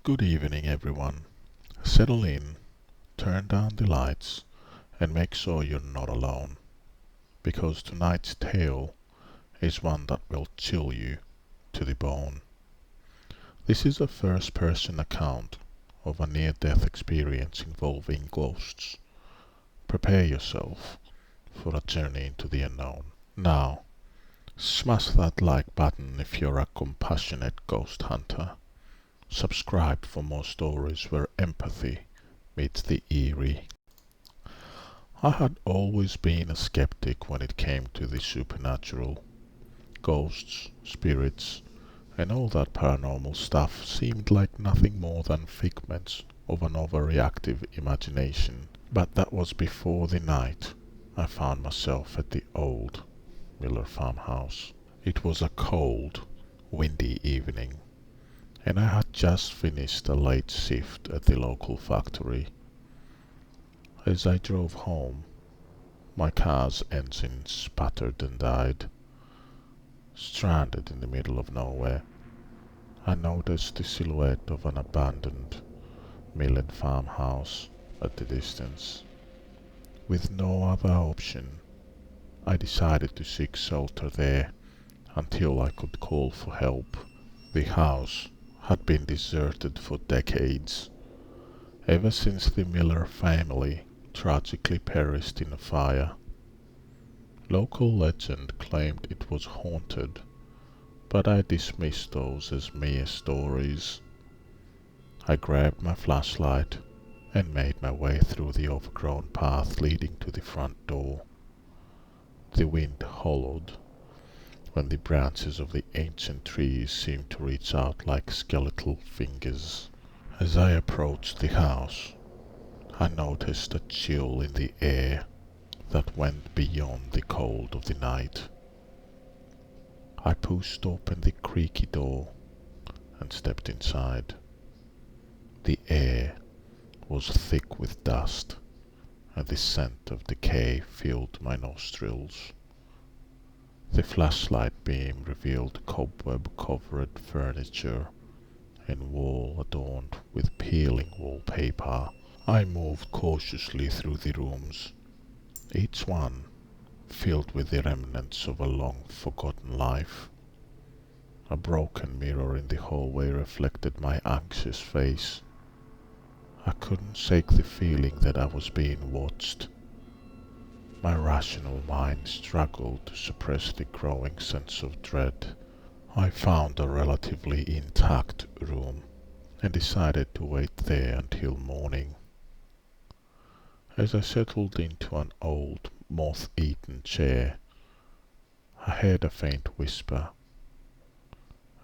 Good evening, everyone. Settle in, turn down the lights, and make sure you're not alone, because tonight's tale is one that will chill you to the bone. This is a first person account of a near death experience involving ghosts. Prepare yourself for a journey into the unknown. Now, smash that like button if you're a compassionate ghost hunter. Subscribe for more stories where empathy meets the eerie. I had always been a skeptic when it came to the supernatural. Ghosts, spirits, and all that paranormal stuff seemed like nothing more than figments of an overreactive imagination. But that was before the night I found myself at the old Miller farmhouse. It was a cold, windy evening, and I had just finished a late shift at the local factory. As I drove home, my car's engine sputtered and died. Stranded in the middle of nowhere, I noticed the silhouette of an abandoned mill and farmhouse at the distance. With no other option, I decided to seek shelter there until I could call for help. The house had been deserted for decades, ever since the Miller family tragically perished in a fire. Local legend claimed it was haunted, but I dismissed those as mere stories. I grabbed my flashlight and made my way through the overgrown path leading to the front door. The wind hollowed when the branches of the ancient trees seemed to reach out like skeletal fingers. As I approached the house, I noticed a chill in the air that went beyond the cold of the night. I pushed open the creaky door and stepped inside. The air was thick with dust, and the scent of decay filled my nostrils. The flashlight beam revealed cobweb-covered furniture and wall adorned with peeling wallpaper. I moved cautiously through the rooms, each one filled with the remnants of a long-forgotten life. A broken mirror in the hallway reflected my anxious face. I couldn't shake the feeling that I was being watched. My rational mind struggled to suppress the growing sense of dread. I found a relatively intact room and decided to wait there until morning. As I settled into an old, moth-eaten chair, I heard a faint whisper.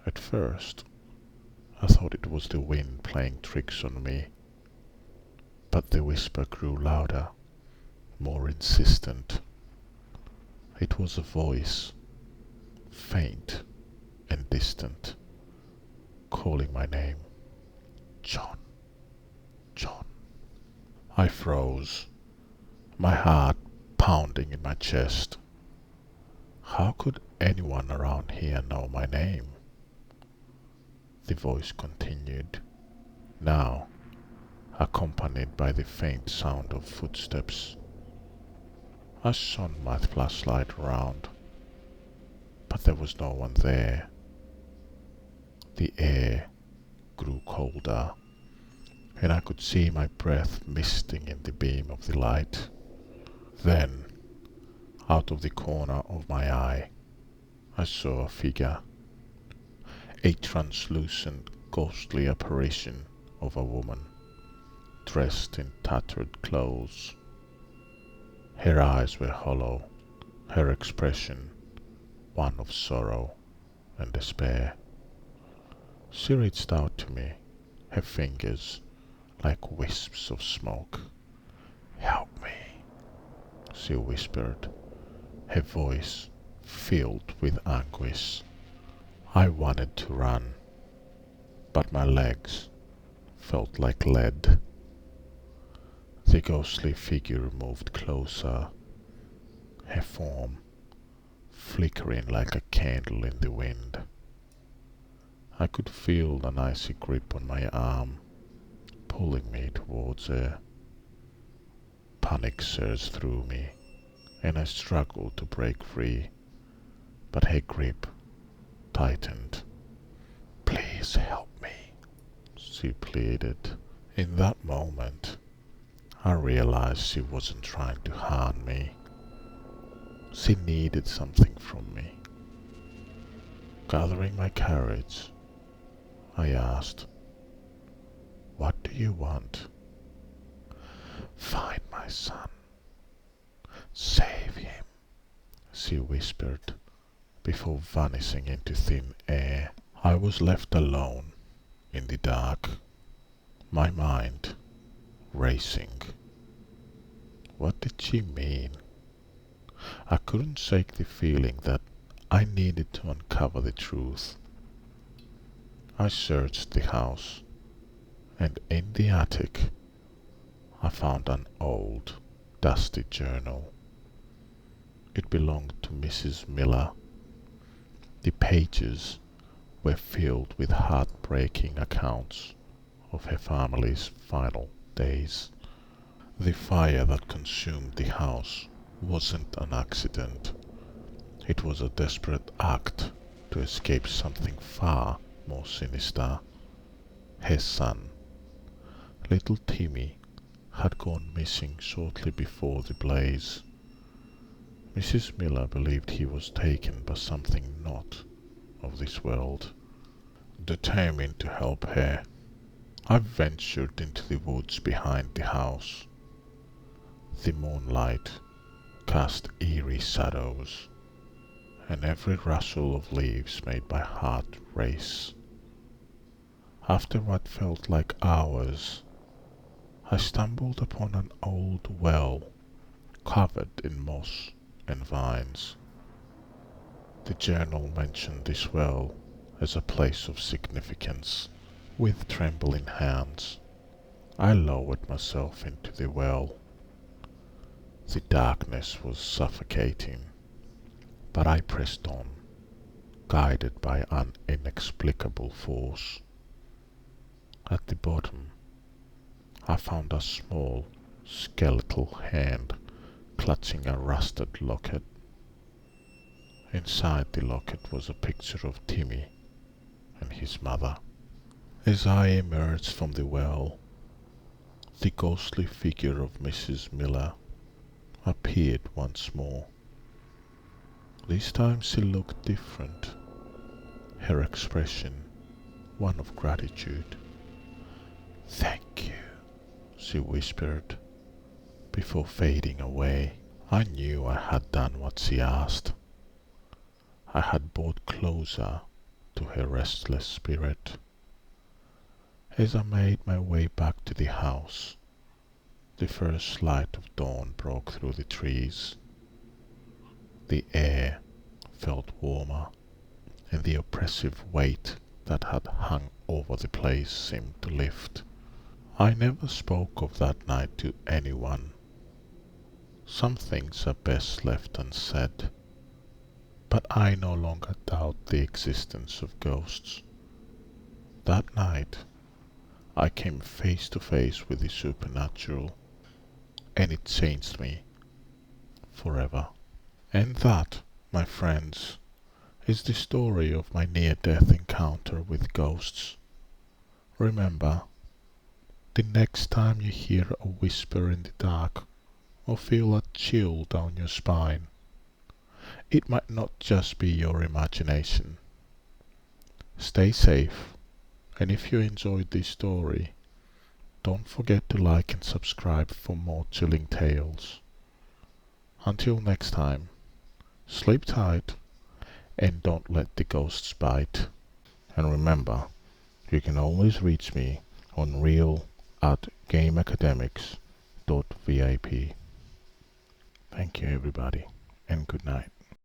At first, I thought it was the wind playing tricks on me, but the whisper grew louder, more insistent. It was a voice, faint and distant, calling my name. John, John. I froze, my heart pounding in my chest. How could anyone around here know my name? The voice continued, now accompanied by the faint sound of footsteps. I shone my flashlight around, but there was no one there. The air grew colder, and I could see my breath misting in the beam of the light. Then, out of the corner of my eye, I saw a figure, a translucent, ghostly apparition of a woman, dressed in tattered clothes. Her eyes were hollow, her expression one of sorrow and despair. She reached out to me, her fingers like wisps of smoke. "Help me," she whispered, her voice filled with anguish. I wanted to run, but my legs felt like lead. The ghostly figure moved closer, her form flickering like a candle in the wind. I could feel an icy grip on my arm, pulling me towards her. Panic surged through me, and I struggled to break free, but her grip tightened. "Please help me," she pleaded. In that moment, I realized she wasn't trying to harm me. She needed something from me. Gathering my courage, I asked, "What do you want?" "Find my son. Save him," she whispered before vanishing into thin air. I was left alone in the dark, my mind racing. What did she mean? I couldn't shake the feeling that I needed to uncover the truth. I searched the house, and in the attic I found an old, dusty journal. It belonged to Mrs. Miller. The pages were filled with heartbreaking accounts of her family's final days. The fire that consumed the house wasn't an accident. It was a desperate act to escape something far more sinister. Her son, little Timmy, had gone missing shortly before the blaze. Mrs. Miller believed he was taken by something not of this world. Determined to help her, I ventured into the woods behind the house. The moonlight cast eerie shadows, and every rustle of leaves made my heart race. After what felt like hours, I stumbled upon an old well covered in moss and vines. The journal mentioned this well as a place of significance. With trembling hands, I lowered myself into the well. The darkness was suffocating, but I pressed on, guided by an inexplicable force. At the bottom, I found a small, skeletal hand clutching a rusted locket. Inside the locket was a picture of Timmy and his mother. As I emerged from the well, the ghostly figure of Mrs. Miller appeared once more. This time she looked different, her expression one of gratitude. "Thank you," she whispered, before fading away. I knew I had done what she asked. I had brought closer to her restless spirit. As I made my way back to the house, the first light of dawn broke through the trees. The air felt warmer, and the oppressive weight that had hung over the place seemed to lift. I never spoke of that night to anyone. Some things are best left unsaid, but I no longer doubt the existence of ghosts. That night, I came face to face with the supernatural, and it changed me forever. And that, my friends, is the story of my near-death encounter with ghosts. Remember, the next time you hear a whisper in the dark or feel a chill down your spine, it might not just be your imagination. Stay safe, and if you enjoyed this story, don't forget to like and subscribe for more chilling tales. Until next time, sleep tight and don't let the ghosts bite. And remember, you can always reach me on real@gameacademics.vip. Thank you everybody, and good night.